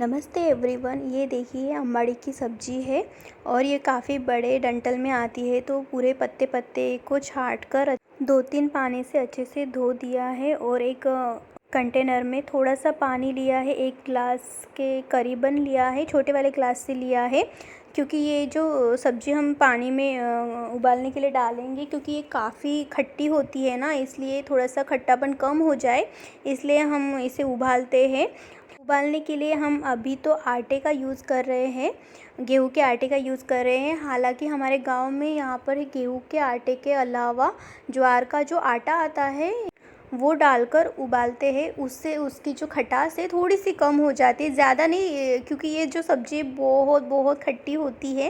नमस्ते एवरीवन। ये देखिए अम्बाड़ी की सब्ज़ी है और ये काफ़ी बड़े डंठल में आती है। तो पूरे पत्ते पत्ते को छाँट कर 2-3 पानी से अच्छे से धो दिया है और एक कंटेनर में थोड़ा सा पानी लिया है, 1 ग्लास के करीबन लिया है, छोटे वाले ग्लास से लिया है। क्योंकि ये जो सब्ज़ी हम पानी में उबालने के लिए डालेंगे, क्योंकि ये काफ़ी खट्टी होती है ना, इसलिए थोड़ा सा खट्टापन कम हो जाए इसलिए हम इसे उबालते हैं। उबालने के लिए हम अभी तो आटे का यूज़ कर रहे हैं, गेहूं के आटे का यूज़ कर रहे हैं। हालांकि हमारे गांव में यहाँ पर गेहूं के आटे के अलावा ज्वार का जो आटा आता है वो डालकर उबालते हैं। उससे उसकी जो खटास है थोड़ी सी कम हो जाती है, ज़्यादा नहीं, क्योंकि ये जो सब्ज़ी बहुत बहुत खट्टी होती है।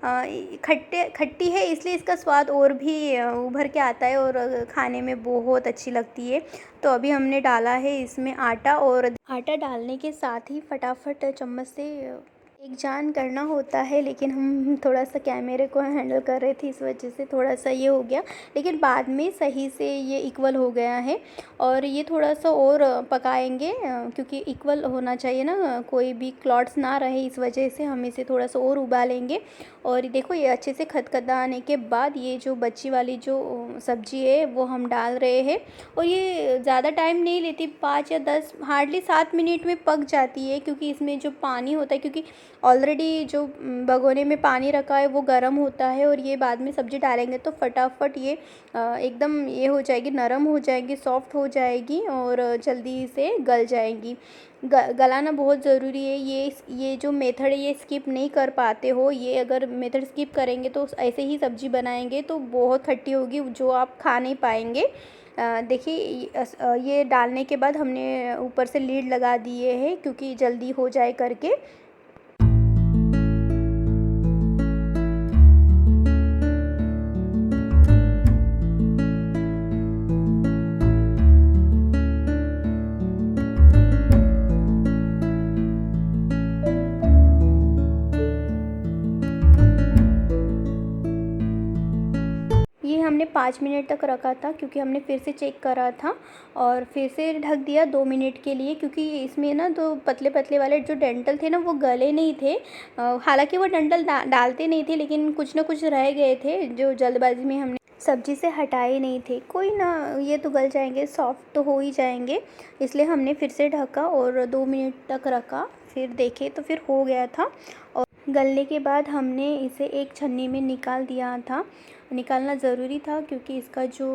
खट्टी है इसलिए इसका स्वाद और भी उभर के आता है और खाने में बहुत अच्छी लगती है। तो अभी हमने डाला है इसमें आटा, और आटा डालने के साथ ही फटाफट चम्मच से एक जान करना होता है, लेकिन हम थोड़ा सा कैमरे को हैंडल कर रहे थे, इस वजह से थोड़ा सा ये हो गया, लेकिन बाद में सही से ये इक्वल हो गया है। और ये थोड़ा सा और पकाएंगे, क्योंकि इक्वल होना चाहिए ना, कोई भी क्लॉट्स ना रहे, इस वजह से हम इसे थोड़ा सा और उबालेंगे। और देखो ये अच्छे से खदखदाने के बाद ये जो बची वाली जो सब्ज़ी है वो हम डाल रहे हैं। और ये ज़्यादा टाइम नहीं लेती, 5 या 10 हार्डली 7 मिनट में पक जाती है, क्योंकि इसमें जो पानी होता है, क्योंकि ऑलरेडी जो भगोने में पानी रखा है वो गर्म होता है, और ये बाद में सब्ज़ी डालेंगे तो फटाफट ये एकदम ये हो जाएगी, नरम हो जाएगी, सॉफ्ट हो जाएगी और जल्दी से गल जाएगी। गलाना बहुत ज़रूरी है। ये जो मेथड है ये स्किप नहीं कर पाते हो। ये अगर मेथड स्किप करेंगे तो ऐसे ही सब्ज़ी बनाएंगे तो बहुत खट्टी होगी, जो आप खा नहीं पाएंगे। देखिए ये डालने के बाद हमने ऊपर से लीड लगा दिए हैं, क्योंकि जल्दी हो जाए करके। ये हमने 5 मिनट तक रखा था, क्योंकि हमने फिर से चेक करा था और फिर से ढक दिया 2 मिनट के लिए, क्योंकि इसमें ना तो पतले पतले वाले जो डंठल थे ना वो गले नहीं थे। हालांकि वो डंठल डालते नहीं थे, लेकिन कुछ ना कुछ रह गए थे जो जल्दबाजी में हमने सब्जी से हटाए नहीं थे। कोई ना, ये तो गल जाएंगे, सॉफ्ट तो हो ही जाएंगे, इसलिए हमने फिर से ढका और 2 मिनट तक रखा। फिर देखे तो फिर हो गया था, और गलने के बाद हमने इसे एक छन्नी में निकाल दिया था। निकालना ज़रूरी था, क्योंकि इसका जो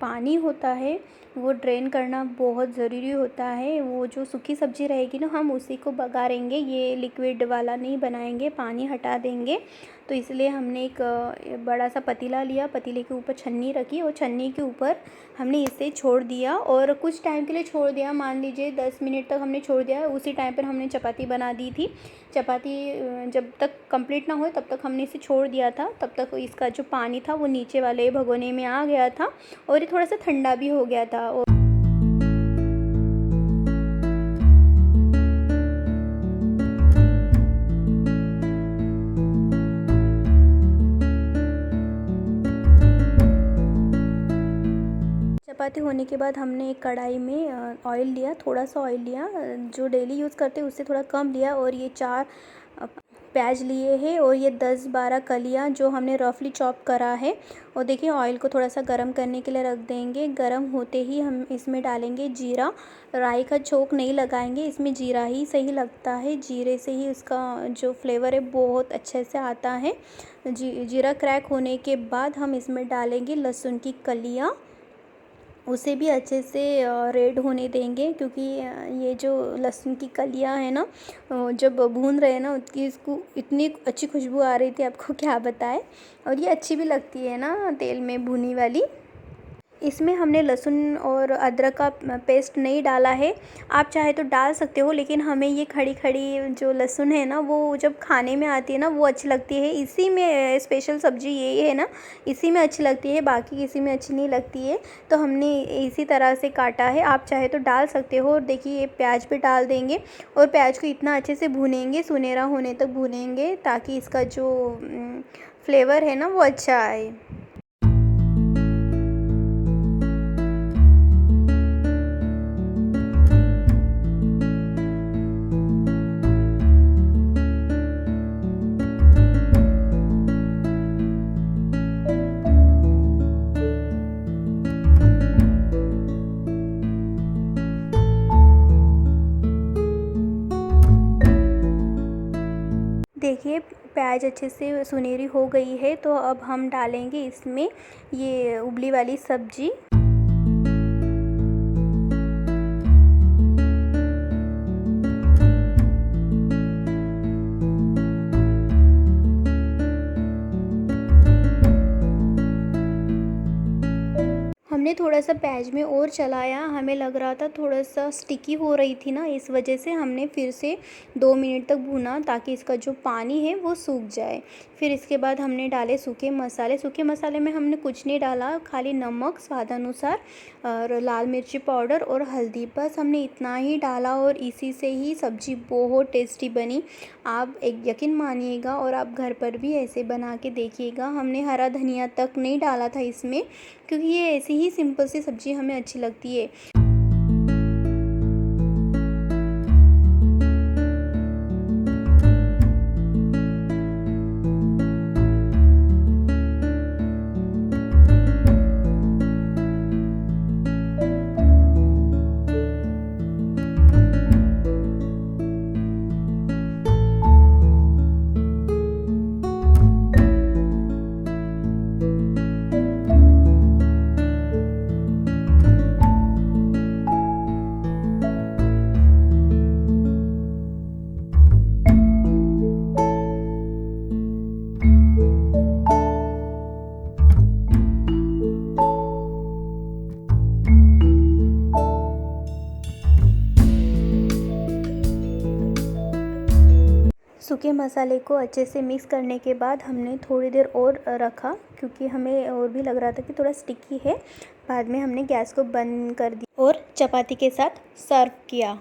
पानी होता है वो ड्रेन करना बहुत ज़रूरी होता है। वो जो सूखी सब्ज़ी रहेगी ना, हम उसी को बघारेंगे, ये लिक्विड वाला नहीं बनाएंगे, पानी हटा देंगे। तो इसलिए हमने एक बड़ा सा पतीला लिया, पतीले के ऊपर छन्नी रखी और छन्नी के ऊपर हमने इसे छोड़ दिया और कुछ टाइम के लिए छोड़ दिया। मान लीजिए 10 मिनट तक हमने छोड़ दिया। उसी टाइम पर हमने चपाती बना दी थी। चपाती जब तक कंप्लीट ना हो तब तक हमने इसे छोड़ दिया था। तब तक इसका जो पानी था वो नीचे वाले भगोने में आ गया था और ये थोड़ा सा ठंडा भी हो गया था। चपाती होने के बाद हमने एक कढ़ाई में ऑयल लिया, थोड़ा सा ऑयल लिया, जो डेली यूज़ करते हैं उससे थोड़ा कम लिया, और ये 4 प्याज लिए हैं और ये 10-12 कलियाँ जो हमने रफली चॉप करा है। और देखिए ऑयल को थोड़ा सा गरम करने के लिए रख देंगे। गरम होते ही हम इसमें डालेंगे जीरा। राई का छोंक नहीं लगाएंगे, इसमें जीरा ही सही लगता है। जीरे से ही उसका जो फ्लेवर है बहुत अच्छे से आता है। जीरा क्रैक होने के बाद हम इसमें डालेंगे लहसुन की कलियाँ, उसे भी अच्छे से रेड होने देंगे, क्योंकि ये जो लहसुन की कलियाँ हैं ना, जब भून रहे हैं ना उसकी इसको इतनी अच्छी खुशबू आ रही थी, आपको क्या बताएं। और ये अच्छी भी लगती है ना तेल में भुनी वाली। इसमें हमने लहसुन और अदरक का पेस्ट नहीं डाला है। आप चाहे तो डाल सकते हो, लेकिन हमें ये खड़ी खड़ी जो लहसुन है ना वो जब खाने में आती है ना वो अच्छी लगती है। इसी में स्पेशल सब्ज़ी यही है ना, इसी में अच्छी लगती है, बाकी किसी में अच्छी नहीं लगती है। तो हमने इसी तरह से काटा है, आप चाहे तो डाल सकते हो। और देखिए ये प्याज भी डाल देंगे और प्याज को इतना अच्छे से भूनेंगे, सुनहरा होने तक भूनेंगे, ताकि इसका जो फ्लेवर है ना वो अच्छा आए। प्याज अच्छे से सुनहरी हो गई है तो अब हम डालेंगे इसमें ये उबली वाली सब्जी। हमने थोड़ा सा प्याज में और चलाया, हमें लग रहा था थोड़ा सा स्टिकी हो रही थी ना, इस वजह से हमने फिर से 2 मिनट तक भुना ताकि इसका जो पानी है वो सूख जाए। फिर इसके बाद हमने डाले सूखे मसाले। सूखे मसाले में हमने कुछ नहीं डाला, खाली नमक स्वादानुसार और लाल मिर्ची पाउडर और हल्दी, बस हमने इतना ही डाला और इसी से ही सब्ज़ी बहुत टेस्टी बनी। आप एक यकीन मानिएगा और आप घर पर भी ऐसे बना के देखिएगा। हमने हरा धनिया तक नहीं डाला था इसमें, क्योंकि ये ऐसी ही सिंपल सी सब्ज़ी हमें अच्छी लगती है। सूखे मसाले को अच्छे से मिक्स करने के बाद हमने थोड़ी देर और रखा, क्योंकि हमें और भी लग रहा था कि थोड़ा स्टिकी है। बाद में हमने गैस को बंद कर दिया और चपाती के साथ सर्व किया।